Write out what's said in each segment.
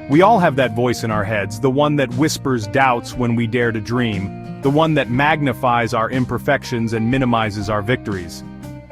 We all have that voice in our heads, the one that whispers doubts when we dare to dream, the one that magnifies our imperfections and minimizes our victories.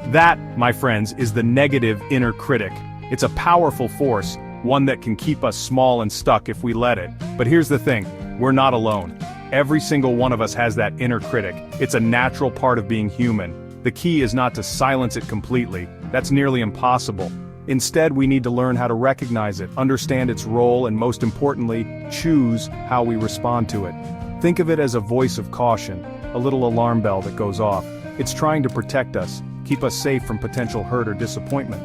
That, my friends, is the negative inner critic. It's a powerful force, one that can keep us small and stuck if we let it. But here's the thing, we're not alone. Every single one of us has that inner critic. It's a natural part of being human. The key is not to silence it completely. That's nearly impossible. Instead, we need to learn how to recognize it, understand its role, and most importantly, choose how we respond to it. Think of it as a voice of caution, a little alarm bell that goes off. It's trying to protect us, keep us safe from potential hurt or disappointment.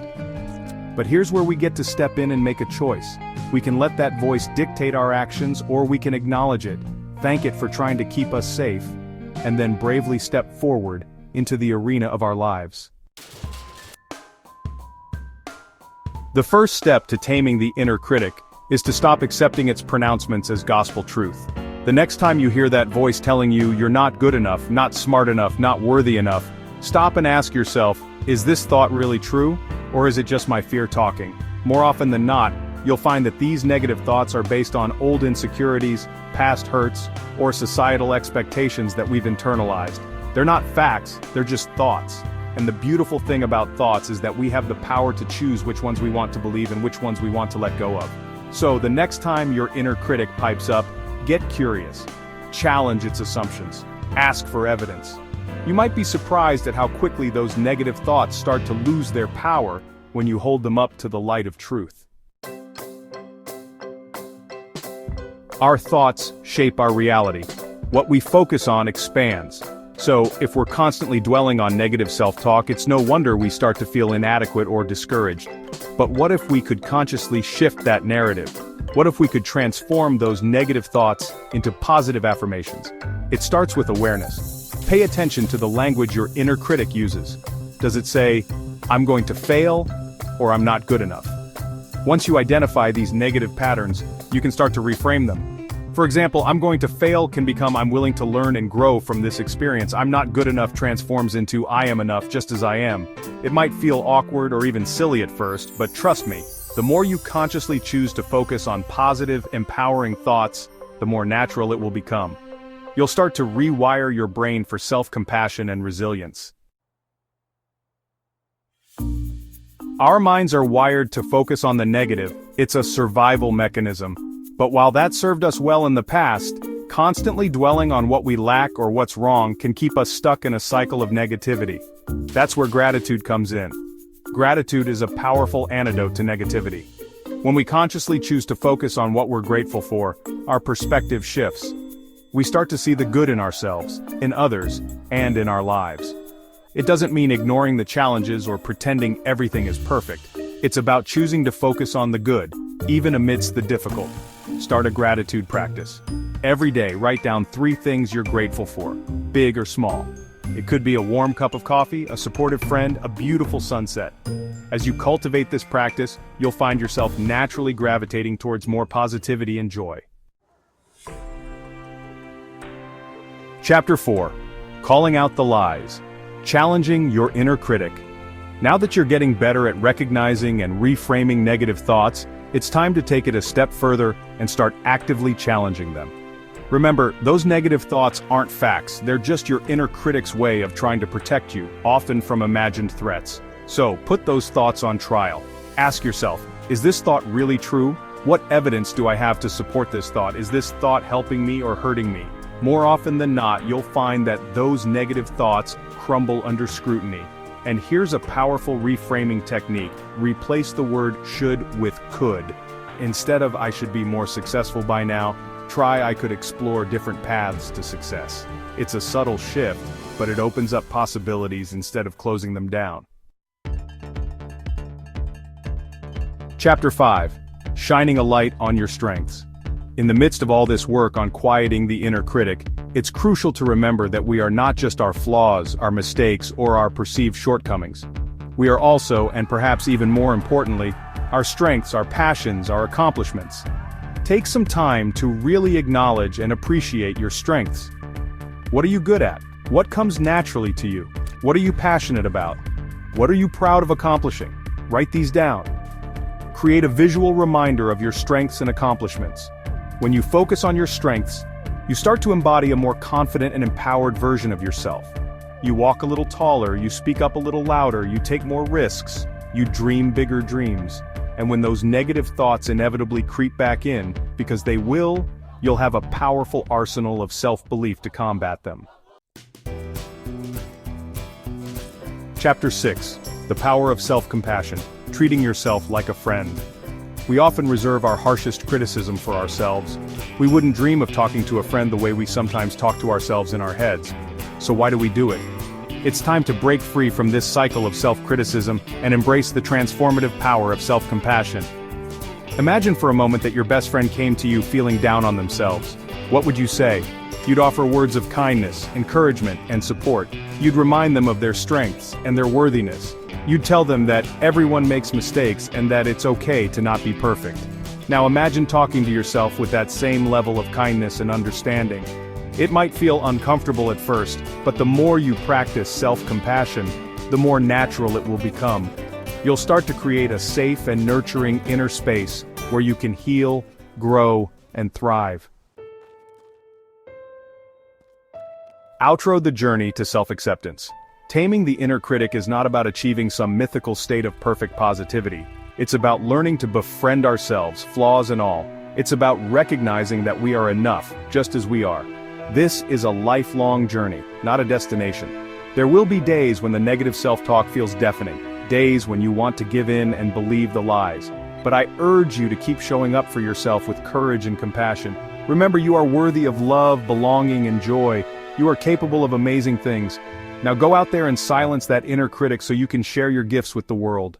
But here's where we get to step in and make a choice. We can let that voice dictate our actions, or we can acknowledge it, thank it for trying to keep us safe, and then bravely step forward into the arena of our lives. The first step to taming the inner critic is to stop accepting its pronouncements as gospel truth. The next time you hear that voice telling you you're not good enough, not smart enough, not worthy enough, stop and ask yourself, is this thought really true, or is it just my fear talking? More often than not, you'll find that these negative thoughts are based on old insecurities, past hurts, or societal expectations that we've internalized. They're not facts, they're just thoughts. And the beautiful thing about thoughts is that we have the power to choose which ones we want to believe and which ones we want to let go of. So the next time your inner critic pipes up, get curious. Challenge its assumptions. Ask for evidence. You might be surprised at how quickly those negative thoughts start to lose their power when you hold them up to the light of truth. Our thoughts shape our reality. What we focus on expands. So, if we're constantly dwelling on negative self-talk, it's no wonder we start to feel inadequate or discouraged. But what if we could consciously shift that narrative? What if we could transform those negative thoughts into positive affirmations? It starts with awareness. Pay attention to the language your inner critic uses. Does it say, I'm going to fail, or I'm not good enough? Once you identify these negative patterns, you can start to reframe them. For example, I'm going to fail can become I'm willing to learn and grow from this experience. I'm not good enough transforms into I am enough just as I am. It might feel awkward or even silly at first, but trust me, the more you consciously choose to focus on positive, empowering thoughts, the more natural it will become. You'll start to rewire your brain for self-compassion and resilience. Our minds are wired to focus on the negative. It's a survival mechanism. But while that served us well in the past, constantly dwelling on what we lack or what's wrong can keep us stuck in a cycle of negativity. That's where gratitude comes in. Gratitude is a powerful antidote to negativity. When we consciously choose to focus on what we're grateful for, our perspective shifts. We start to see the good in ourselves, in others, and in our lives. It doesn't mean ignoring the challenges or pretending everything is perfect. It's about choosing to focus on the good, even amidst the difficult. Start a gratitude practice. Every day, write down 3 things you're grateful for, big or small. It could be a warm cup of coffee, a supportive friend, a beautiful sunset. As you cultivate this practice, you'll find yourself naturally gravitating towards more positivity and joy. Chapter 4. Calling out the lies. Challenging your inner critic. Now that you're getting better at recognizing and reframing negative thoughts, it's time to take it a step further and start actively challenging them. Remember, those negative thoughts aren't facts, they're just your inner critic's way of trying to protect you, often from imagined threats. So, put those thoughts on trial. Ask yourself, is this thought really true? What evidence do I have to support this thought? Is this thought helping me or hurting me? More often than not, you'll find that those negative thoughts crumble under scrutiny. And here's a powerful reframing technique. Replace the word should with could. Instead of I should be more successful by now, try I could explore different paths to success. It's a subtle shift, but it opens up possibilities instead of closing them down. Chapter 5. Shining a light on your strengths. In the midst of all this work on quieting the inner critic, it's crucial to remember that we are not just our flaws, our mistakes, or our perceived shortcomings. We are also, and perhaps even more importantly, our strengths, our passions, our accomplishments. Take some time to really acknowledge and appreciate your strengths. What are you good at? What comes naturally to you? What are you passionate about? What are you proud of accomplishing? Write these down. Create a visual reminder of your strengths and accomplishments. When you focus on your strengths, you start to embody a more confident and empowered version of yourself. You walk a little taller, you speak up a little louder, you take more risks, you dream bigger dreams. And when those negative thoughts inevitably creep back in, because they will, you'll have a powerful arsenal of self-belief to combat them. Chapter 6. The Power of Self-Compassion. Treating yourself like a friend. We often reserve our harshest criticism for ourselves. We wouldn't dream of talking to a friend the way we sometimes talk to ourselves in our heads. So why do we do it? It's time to break free from this cycle of self-criticism and embrace the transformative power of self-compassion. Imagine for a moment that your best friend came to you feeling down on themselves. What would you say? You'd offer words of kindness, encouragement, and support. You'd remind them of their strengths and their worthiness. You'd tell them that everyone makes mistakes and that it's okay to not be perfect. Now imagine talking to yourself with that same level of kindness and understanding. It might feel uncomfortable at first, but the more you practice self-compassion, the more natural it will become. You'll start to create a safe and nurturing inner space where you can heal, grow, and thrive. Outro the journey to self-acceptance. Taming the inner critic is not about achieving some mythical state of perfect positivity. It's about learning to befriend ourselves, flaws and all. It's about recognizing that we are enough, just as we are. This is a lifelong journey, not a destination. There will be days when the negative self-talk feels deafening, days when you want to give in and believe the lies. But I urge you to keep showing up for yourself with courage and compassion. Remember, you are worthy of love, belonging, and joy. You are capable of amazing things. Now go out there and silence that inner critic so you can share your gifts with the world.